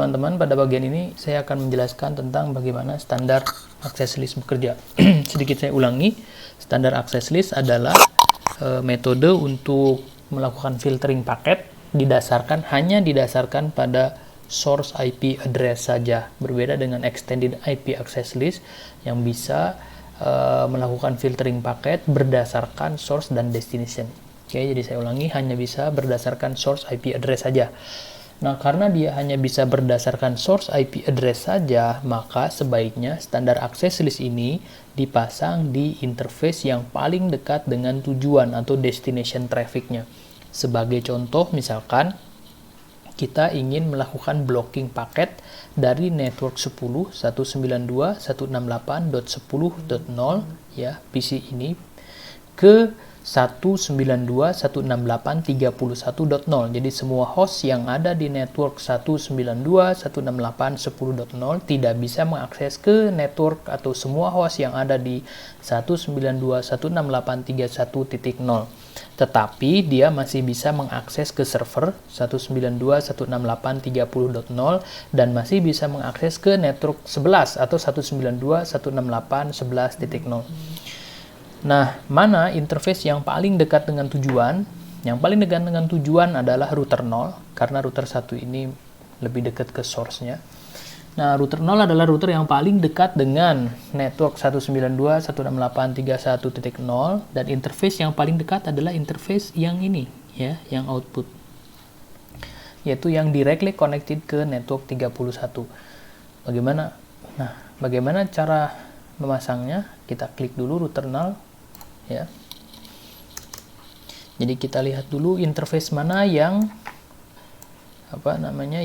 teman-teman, pada bagian ini saya akan menjelaskan tentang bagaimana standar access list bekerja. Sedikit saya ulangi, standar access list adalah metode untuk melakukan filtering paket hanya didasarkan pada source IP address saja. Berbeda dengan extended IP access list yang bisa melakukan filtering paket berdasarkan source dan destination. Oke, jadi saya ulangi, hanya bisa berdasarkan source IP address saja. Nah, karena dia hanya bisa berdasarkan source IP address saja, maka sebaiknya standar access list ini dipasang di interface yang paling dekat dengan tujuan atau destination traffic-nya. Sebagai contoh, misalkan kita ingin melakukan blocking paket dari network 10 192.168.10.0 ya, PC ini ke 192.168.31.0. Jadi semua host yang ada di network 192.168.10.0 tidak bisa mengakses ke network atau semua host yang ada di 192.168.31.0. Tetapi dia masih bisa mengakses ke server 192.168.30.0 dan masih bisa mengakses ke network 11 atau 192.168.11.0. Nah, mana interface yang paling dekat dengan tujuan? Yang paling dekat dengan tujuan adalah router 0, karena router 1 ini lebih dekat ke source-nya. Nah, router 0 adalah router yang paling dekat dengan network 192.168.31.0 dan interface yang paling dekat adalah interface yang ini, ya, yang output. Yaitu yang directly connected ke network 31. Bagaimana? Nah, bagaimana cara memasangnya? Kita klik dulu router 0. Ya. Jadi kita lihat dulu interface mana yang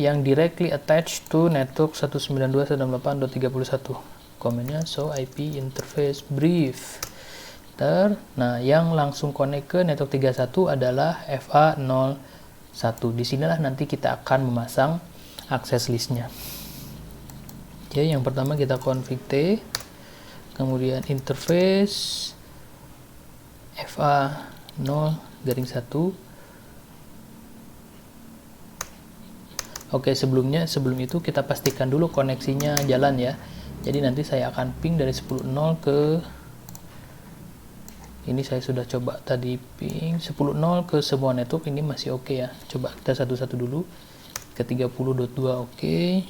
yang directly attached to network 192.168.31. Komennya show IP interface brief. Nah, yang langsung connect ke network 31 adalah FA01. Disinilah nanti kita akan memasang access listnya. Oke, yang pertama kita config T, kemudian interface FA0-1. Oke, sebelum itu kita pastikan dulu koneksinya jalan ya. Jadi nanti saya akan ping dari 10.0 ke ini, saya sudah coba tadi ping 10.0 ke semua network, ini masih oke ya. Coba kita satu-satu dulu. Ke 30.2 oke.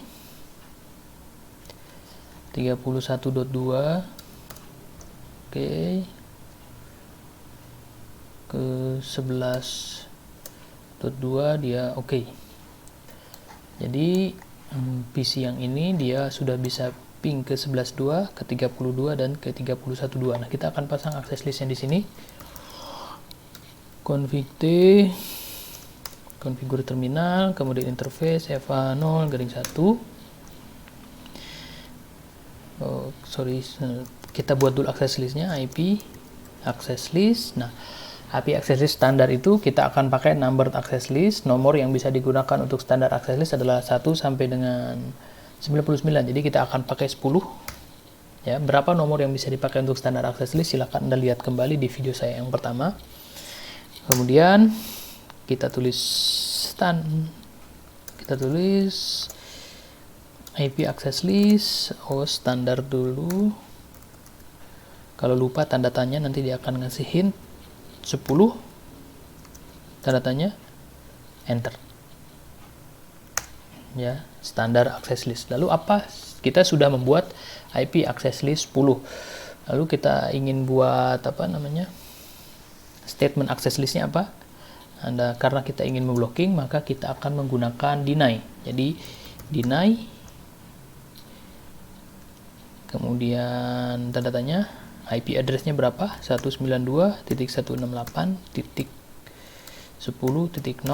31.2 oke. Ke 11.2 dia oke. Jadi PC yang ini dia sudah bisa ping ke 11.2, ke 32 dan ke 31.2. Nah, kita akan pasang access list yang di sini. Config T, konfigur terminal, kemudian interface FA0-1. Kita buat dulu access listnya, IP access list. Nah, IP access list standar itu kita akan pakai numbered access list. Nomor yang bisa digunakan untuk standar access list adalah 1 sampai dengan 99. Jadi kita akan pakai 10. Ya, berapa nomor yang bisa dipakai untuk standar access list? Silahkan Anda lihat kembali di video saya yang pertama. Kemudian kita tulis IP access list, standar dulu. Kalau lupa tanda tanya, nanti dia akan ngasih hint 10, tanda tanya, enter. Ya, standar access list. Lalu apa? Kita sudah membuat IP access list 10. Lalu kita ingin buat statement access listnya apa? Karena kita ingin memblocking, maka kita akan menggunakan deny. Jadi deny, kemudian tanda tanya, IP address-nya berapa? 192.168.10.0.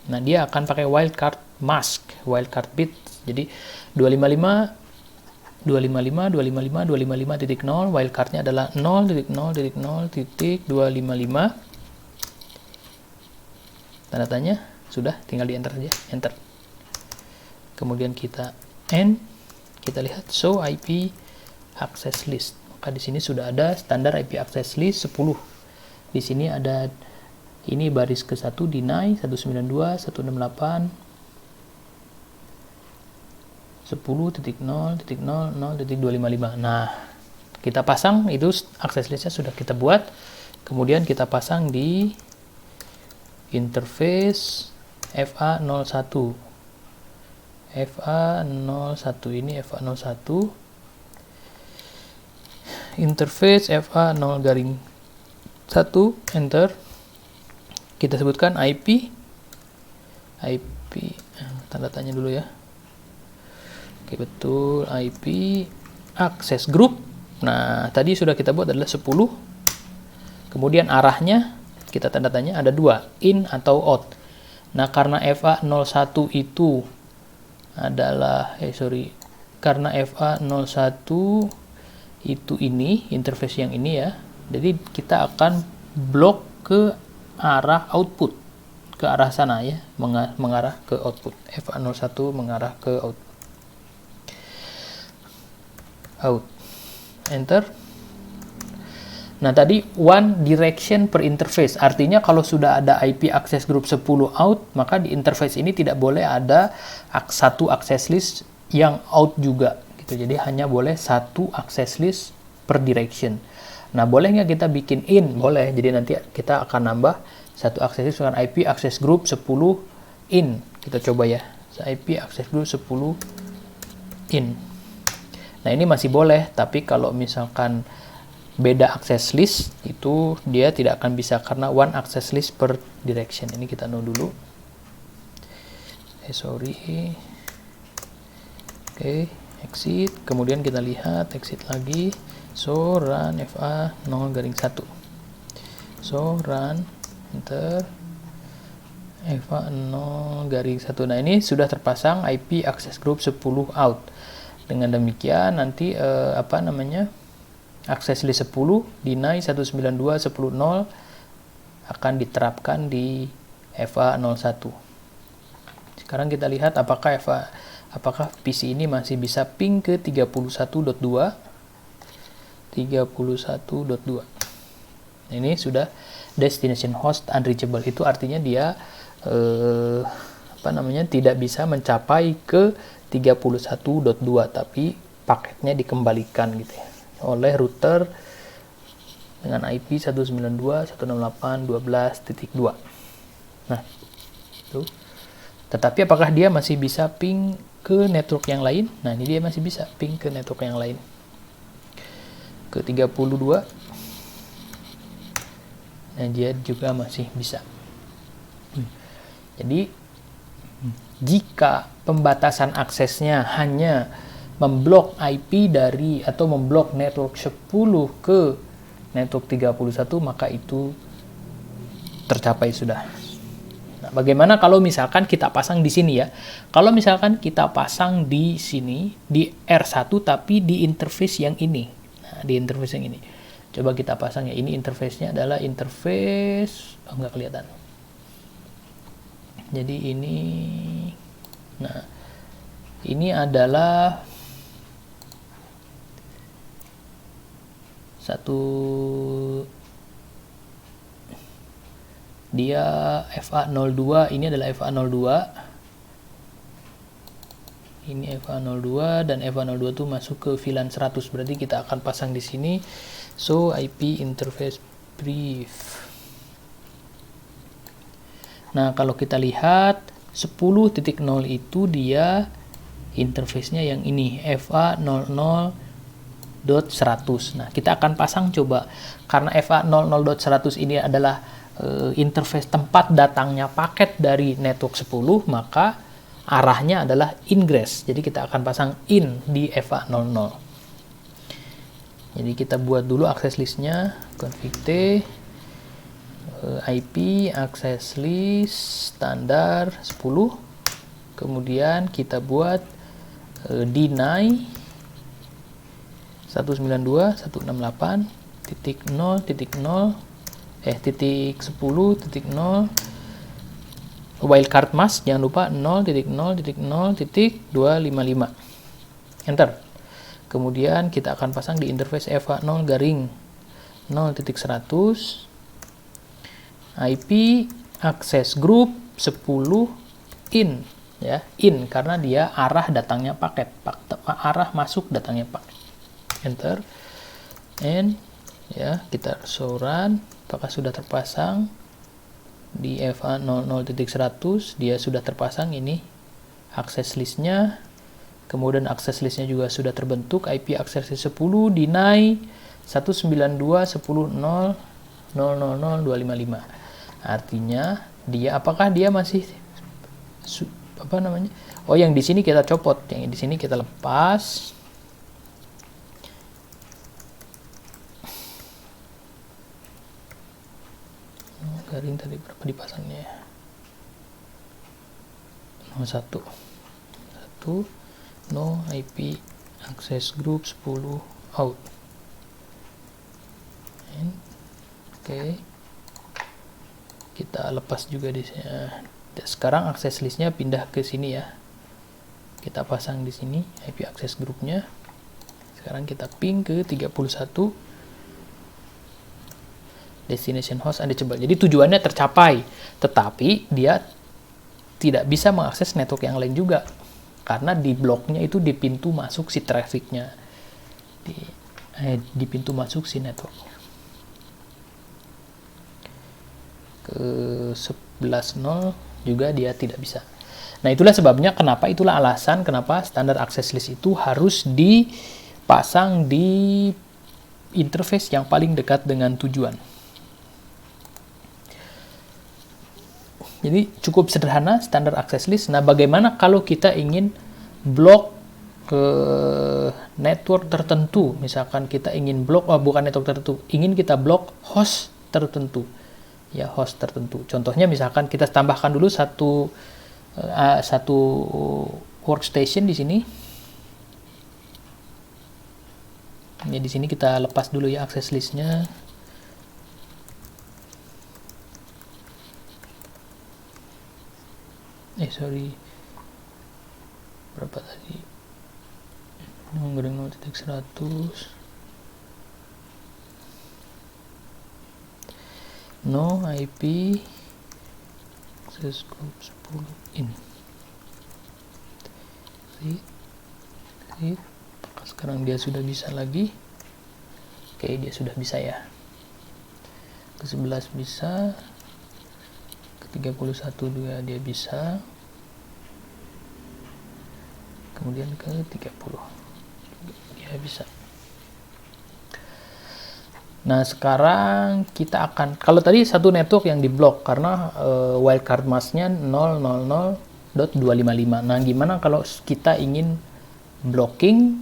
Nah, dia akan pakai wildcard mask, wildcard bit. Jadi 255, 255, wildcard-nya adalah 0.0.0.255. Tanda tanya, sudah, tinggal di enter saja, enter. Kemudian kita end, kita lihat show IP access list. Maka di sini sudah ada standar IP access list 10. Di sini ada ini baris ke-1 deny 192.168 10.0.0.255. Nah, kita pasang, itu access listnya sudah kita buat. Kemudian kita pasang di interface FA01. FA01 ini FA01. Interface FA0-1, enter. Kita sebutkan IP, tanda tanya dulu ya. Oke, betul, IP access group. Nah, tadi sudah kita buat adalah 10. Kemudian arahnya kita tanda tanya ada 2, in atau out. Nah, karena FA01 itu adalah karena FA01 itu ini interface yang ini ya. Jadi kita akan blok ke arah output, ke arah sana ya, mengarah ke output. FA01 mengarah ke out. Enter. Nah, tadi one direction per interface. Artinya kalau sudah ada IP access group 10 out, maka di interface ini tidak boleh ada satu access list yang out juga gitu. Jadi hanya boleh satu access list per direction. Nah, boleh nggak kita bikin in? Boleh. Jadi nanti kita akan nambah satu access list dengan IP access group 10 in. Kita coba ya. IP access group 10 in. Nah, ini masih boleh, tapi kalau misalkan beda access list itu dia tidak akan bisa karena one access list per direction. Ini kita no dulu. Oke, exit. Kemudian kita lihat exit lagi. So run FA0-1. So run, enter. FA0-1. Nah, ini sudah terpasang IP access group 10 out. Dengan demikian nanti access list 10 deny 192.10.0 akan diterapkan di FA01. Sekarang kita lihat apakah PC ini masih bisa ping ke 31.2. 31.2. Ini sudah destination host unreachable. Itu artinya dia tidak bisa mencapai ke 31.2, tapi paketnya dikembalikan gitu ya oleh router dengan IP 192.168.12.2. Nah, itu. Tetapi apakah dia masih bisa ping ke network yang lain? Nah, ini dia masih bisa ping ke network yang lain. Ke 32. Nah, dia juga masih bisa. Jadi, jika pembatasan aksesnya hanya memblok IP dari atau memblok network 10 ke network 31, maka itu tercapai sudah. Nah, bagaimana kalau misalkan kita pasang di sini ya? Kalau misalkan kita pasang di sini di R1 tapi di interface yang ini. Nah, di interface yang ini. Coba kita pasang ya. Ini interface-nya adalah interface nggak kelihatan. Jadi ini, nah ini adalah dia FA02, ini adalah FA02. Ini FA02 dan FA02 itu masuk ke VLAN 100, berarti kita akan pasang di sini. So IP interface brief. Nah, kalau kita lihat 10.0 itu dia interface-nya yang ini FA00.100. Nah, kita akan pasang coba karena FA00.100 ini adalah interface tempat datangnya paket dari network 10, maka arahnya adalah ingress. Jadi kita akan pasang in di FA00. Jadi kita buat dulu access list-nya, config T IP access list standar 10. Kemudian kita buat deny 192.168.0.10.0 wildcard mask, jangan lupa 0.0.0.255. Enter. Kemudian kita akan pasang di interface FA0-0.100 IP access group 10 in. ya, in karena dia arah datangnya paket, arah masuk datangnya paket. Enter, and ya kita show run, apakah sudah terpasang di EVA 00.100, dia sudah terpasang ini access listnya, kemudian access listnya juga sudah terbentuk, IP access list 10 deny 192.10.000.255. Artinya dia, apakah dia masih apa namanya? Oh, yang di sini kita copot, yang di sini kita lepas. Garing tadi berapa dipasangnya ya? 1 no IP access group 10 out. Oke. Kita lepas juga di sini. Sekarang access listnya pindah ke sini ya. Kita pasang di sini IP access groupnya. Sekarang kita ping ke 31 destination host undetectable. Jadi tujuannya tercapai, tetapi dia tidak bisa mengakses network yang lain juga karena di bloknya itu di pintu masuk si trafficnya, di pintu masuk si network. Ke 11.0 juga dia tidak bisa. Nah, itulah sebabnya kenapa, itulah alasan kenapa standar access list itu harus dipasang di interface yang paling dekat dengan tujuan. Jadi cukup sederhana standar access list. Nah, bagaimana kalau kita ingin blok ke network tertentu? Misalkan kita ingin blok, bukan network tertentu, ingin kita blok host tertentu. Ya, host tertentu. Contohnya misalkan kita tambahkan dulu satu workstation di sini. Ya, di sini kita lepas dulu ya access listnya. Sorry, berapa tadi? 0.100 no IP access group 10 in. Apakah sekarang dia sudah bisa lagi? Oke, dia sudah bisa ya. Ke 11 bisa, ke 31 juga dia bisa, kemudian ke 30 dia bisa. Nah, sekarang kita akan, kalau tadi satu network yang diblok karena wildcard masknya 000.255. Nah, gimana kalau kita ingin blocking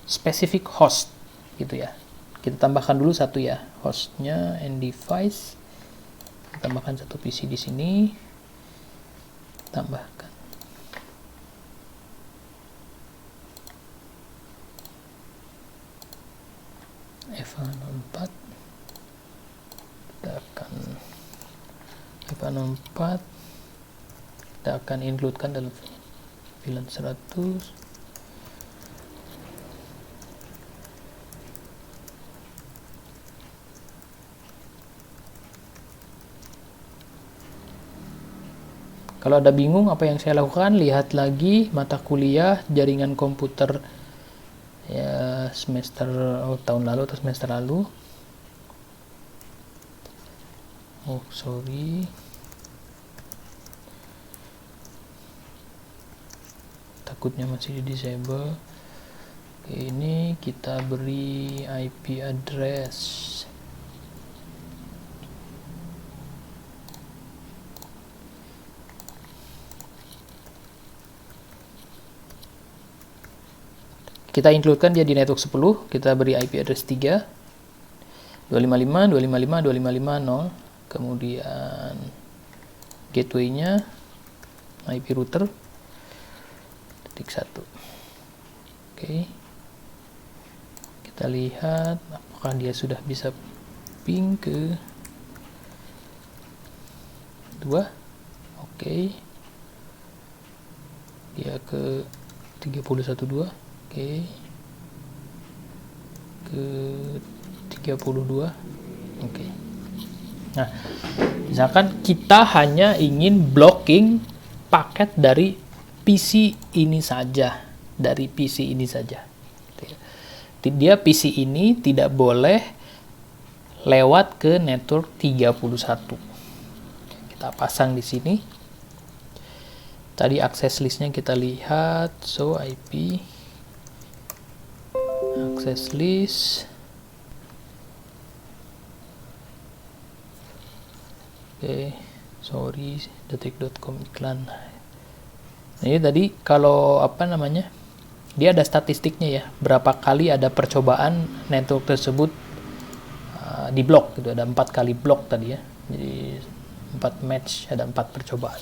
specific host gitu ya? Kita tambahkan dulu satu ya, hostnya and device. Kita tambahkan satu PC di sini. Tambahkan EVA 04. EVA 04 kita akan includekan dalam VLAN 100. Kalau ada bingung apa yang saya lakukan, lihat lagi mata kuliah jaringan komputer ya semester tahun lalu atau semester lalu. Oh, sorry. Takutnya masih di disable. Oke, ini kita beri IP address. Kita includekan dia di network 10, kita beri IP address 3, 255.255.255.0, kemudian gateway-nya, IP router, titik 1. Oke. Kita lihat apakah dia sudah bisa ping ke 2. Oke. Dia ke 31.2. Oke. Ke 32. Oke. Nah, misalkan kita hanya ingin blocking paket dari PC ini saja, dari PC ini saja. Dia PC ini tidak boleh lewat ke network 31. Kita pasang di sini. Tadi access listnya kita lihat, so IP access list. Oke, sorry, detik.com iklan. Nah, ini tadi kalau apa namanya, dia ada statistiknya ya, berapa kali ada percobaan network tersebut di blok gitu, ada 4 kali blok tadi ya, jadi 4 match, ada 4 percobaan.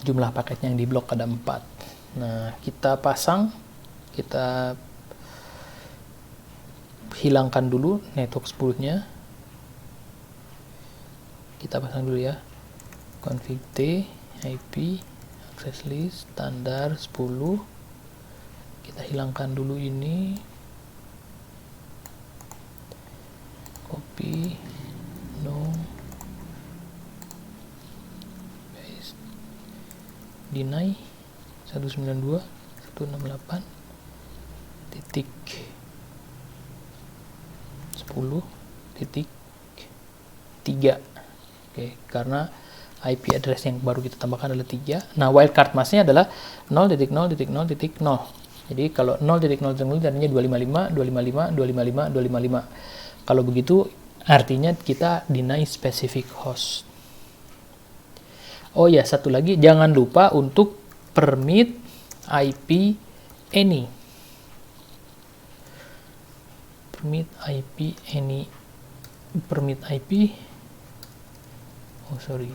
Jumlah paket yang di blok ada 4. Nah, kita pasang, kita hilangkan dulu network 10-nya. Kita pasang dulu ya, config T, IP, access list, standar 10. Kita hilangkan dulu ini. Copy, no, paste, deny 192.168.10.3. Oke, karena IP address yang baru kita tambahkan adalah 3. Nah, wildcard masknya adalah 0.0.0.0. Jadi kalau 0.0.0 artinya 255, 255, 255, 255. Kalau begitu artinya kita deny specific host. Oh ya, satu lagi, jangan lupa untuk permit IP any. Permit IP any. Permit IP. Oh, sorry.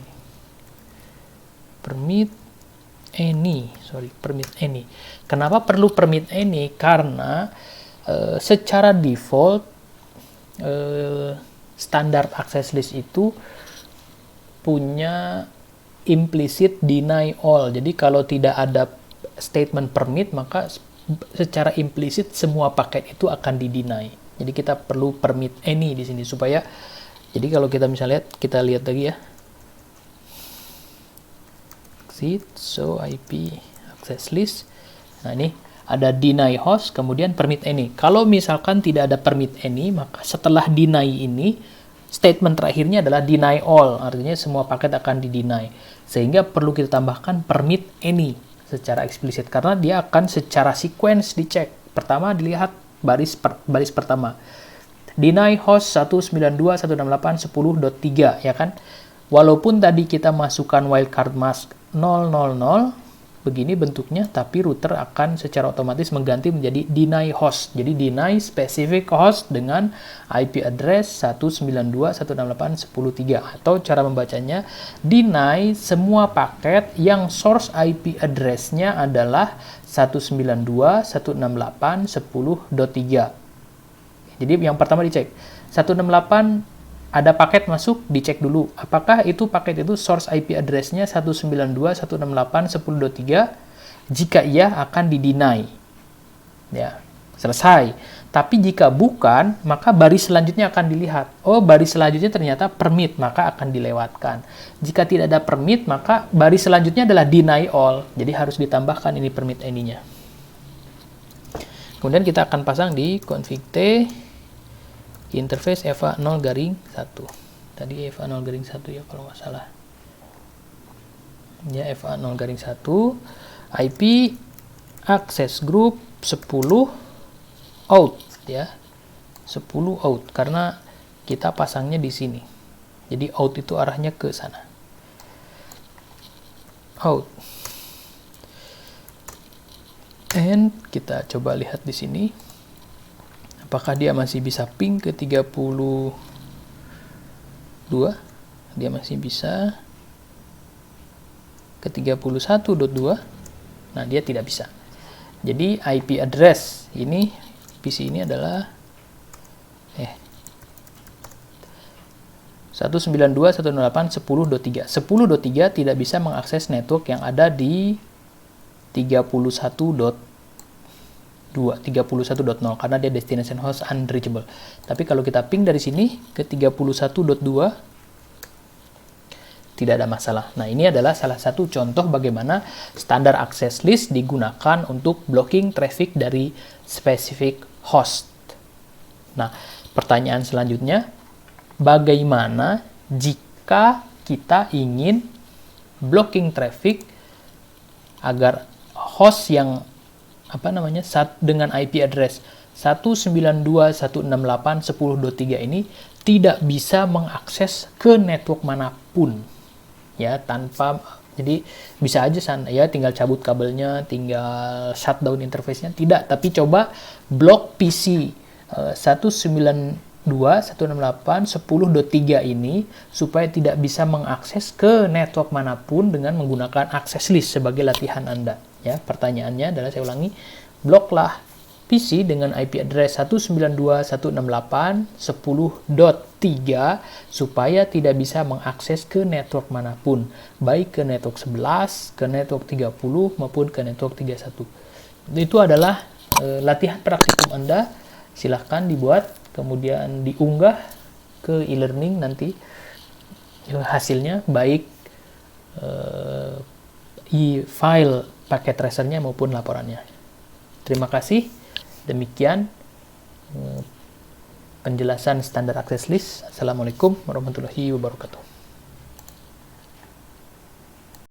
Permit any. Sorry, permit any. Kenapa perlu permit any? Karena secara default standar access list itu punya implicit deny all. Jadi kalau tidak ada statement permit, maka secara implisit semua paket itu akan di-deny. Jadi kita perlu permit any di sini supaya, jadi kalau kita misalnya kita lihat lagi ya, exit so IP access list. Nah, ini ada deny host, kemudian permit any. Kalau misalkan tidak ada permit any, maka setelah deny ini, statement terakhirnya adalah deny all. Artinya semua paket akan di-deny. Sehingga perlu kita tambahkan permit any secara eksplisit. Karena dia akan secara sequence dicek. Pertama dilihat baris pertama. Deny host 192.168.10.3, ya kan? Walaupun tadi kita masukkan wildcard mask 000, begini bentuknya, tapi router akan secara otomatis mengganti menjadi deny host. Jadi deny specific host dengan IP address 192.168.10.3, atau cara membacanya deny semua paket yang source IP address-nya adalah 192.168.10.3. Jadi yang pertama dicek 168 ada paket masuk, dicek dulu apakah itu paket itu source IP address-nya 192.168.10.3. Jika iya, akan di-deny. Ya, selesai. Tapi jika bukan, maka baris selanjutnya akan dilihat. Oh, baris selanjutnya ternyata permit, maka akan dilewatkan. Jika tidak ada permit, maka baris selanjutnya adalah deny all. Jadi harus ditambahkan ini permit any-nya. Kemudian kita akan pasang di config T interface EVA 0-1. Tadi EVA 0-1 ya kalau nggak salah. Ya, EVA 0-1. IP access group 10 out ya. 10 out karena kita pasangnya di sini. Jadi out itu arahnya ke sana. Out. And kita coba lihat di sini. Apakah dia masih bisa ping ke 32? Dia masih bisa ke 31.2. Nah, dia tidak bisa. Jadi IP address ini PC ini adalah 192.168.10.3. 10.3 tidak bisa mengakses network yang ada di 31.0 karena dia destination host unreachable. Tapi kalau kita ping dari sini ke 31.2, tidak ada masalah. Nah, ini adalah salah satu contoh bagaimana standar access list digunakan untuk blocking traffic dari spesifik host. Nah, pertanyaan selanjutnya, bagaimana jika kita ingin blocking traffic agar host yang dengan IP address 192.168.10.3 ini tidak bisa mengakses ke network manapun, ya, jadi bisa aja ya tinggal cabut kabelnya, tinggal shutdown interface-nya, tidak, tapi coba blok PC 192.168.10.3 ini supaya tidak bisa mengakses ke network manapun dengan menggunakan access list sebagai latihan Anda. Ya, pertanyaannya adalah, saya ulangi, bloklah PC dengan IP address 192.168.10.3 supaya tidak bisa mengakses ke network manapun, baik ke network 11, ke network 30, maupun ke network 31. Itu adalah latihan praktikum Anda. Silahkan dibuat, kemudian diunggah ke e-learning nanti hasilnya, baik file paket tracernya maupun laporannya. Terima kasih. Demikian penjelasan standar access list. Assalamualaikum warahmatullahi wabarakatuh.